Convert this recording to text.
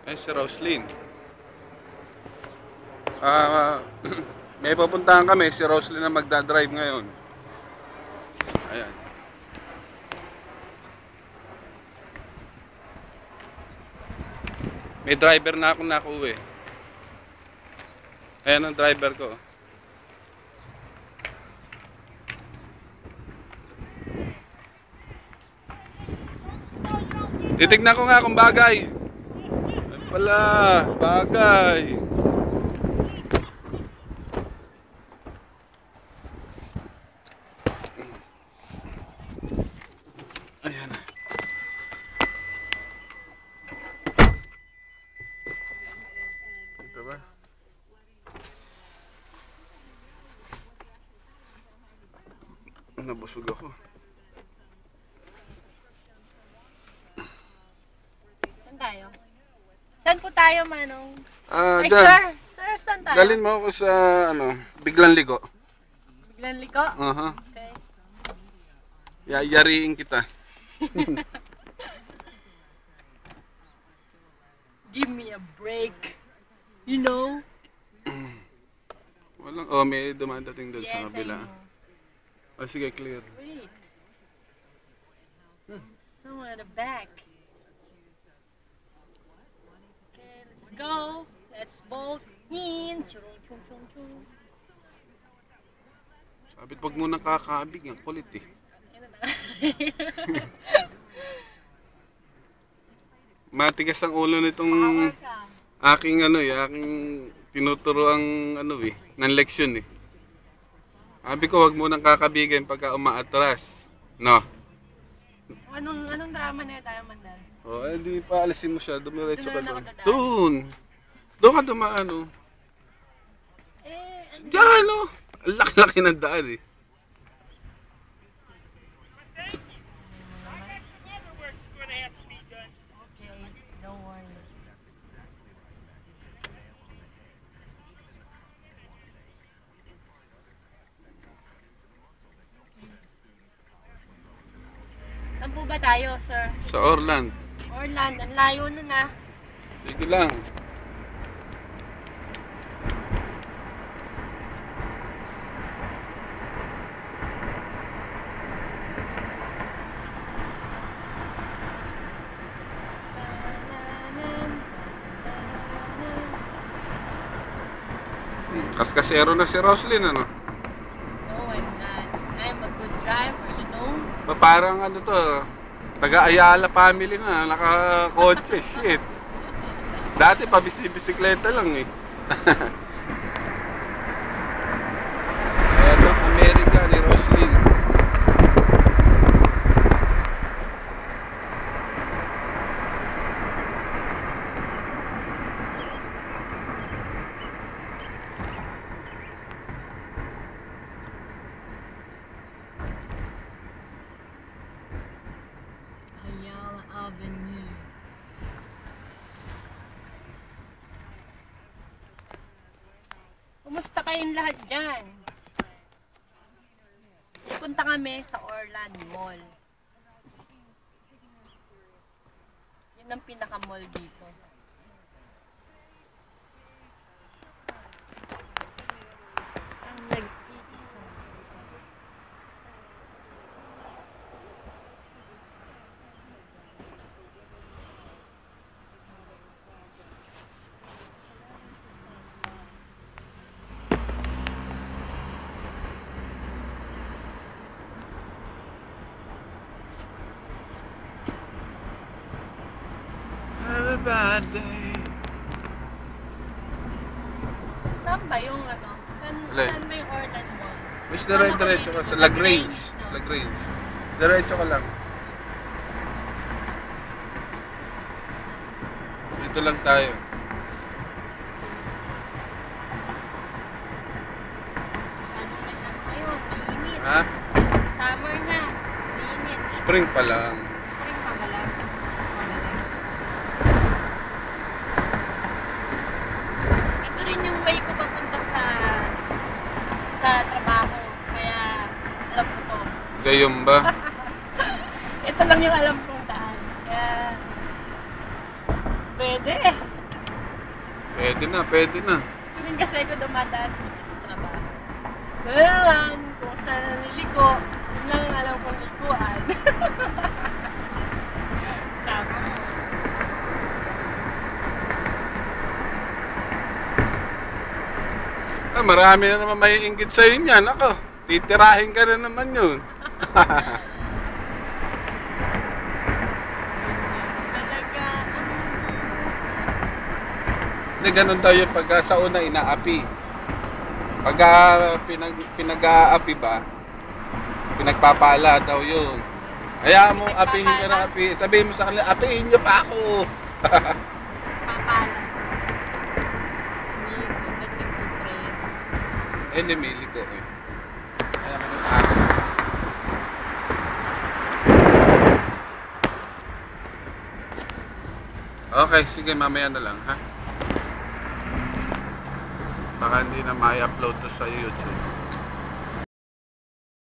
Ay, si Roslyn. May pupuntahan kami, si Roslyn na magdadrive ngayon. Ayan. May driver na akong nakuha eh. Ayan ang driver ko. Titignan ko nga kung bagay. Ano pala, bagay. Ayan na. Ito ba? Nabusog ako. Saan tayo? Saan po tayo, Manong? Ay, Dyan. sir! Sir, saan tayo? Dalhin mo ako sa, Biglang Ligo. Biglang liko? Okay. Yayariin kita. Give me a break. You know? Walang, may dumadating doon sa kabila. Sige, clear. Wait. Someone at the back. Okay, let's go. Let's bolt in. Churung, chung, chung, chung. Sabi, pag munang kakabig, ang kulit eh. Matigas ang ulo nitong aking aking tinuturo ang ng leksyon eh. Sabi ko, wag mo nang kakabigan pagka umaatras. No? Anong drama na tayo, Mandal? Hindi pa alisin mo siya. Dumiretso ka doon. Nakadadaan. Doon! Doon ka dumaan Diyan Ang laki-laki ng daan eh. Okay, don't worry. Saan po ba tayo, sir? Sa Orland. Orland, ang layo nun ah. Sige lang. Kaskasero na si Roslyn, No, I'm not. I'm a good driver, you know? Parang taga-Ayala family na, naka-kotse, shit. Dati pa bisikleta lang eh. Ayan ang Amerika ni Roslyn. Ayala Avenue. Kumusta kayong lahat dyan? Punta kami sa Orland Mall. Yun ang pinaka-mall dito. Ang nag-iisa. Have a bad day. Saan ba yung Saan ba yung Orland Mall? Mas diretso ka sa Lagrange. Lagrange. Diretso ka lang. Dito lang tayo. Masyadong may ngayon, mainit. Ha? Summer na, mainit. Spring pa lang. Spring pa ba lang? Ito rin yung way ko papunta sa trabaho. Kaya alam ko to. Gayon ba? Ito lang yung alam kong daan. Kaya pwede. Pwede na, pwede na. Ito rin kasi ako dumadaan dito sa trabaho. Wala lang kung saan niliko. Yun lang ang alam kong likuan. Tsaka. Ah, marami na naman may inggit sa'yo niyan. Ako, titirahin ka na naman yun. Talaga, Hindi, ganun daw yung pagka sa una inaapi. Pagka pinag-aapi ba, pinagpapala daw yun. Kaya mo, apihin ka na api. Sabihin mo sa kanila, apihin niyo pa ako. papala. Eh, nimili ko eh. Alam mo yung aso. Okay, sige, mamaya na lang, ha? Baka hindi na ma-upload to sa YouTube.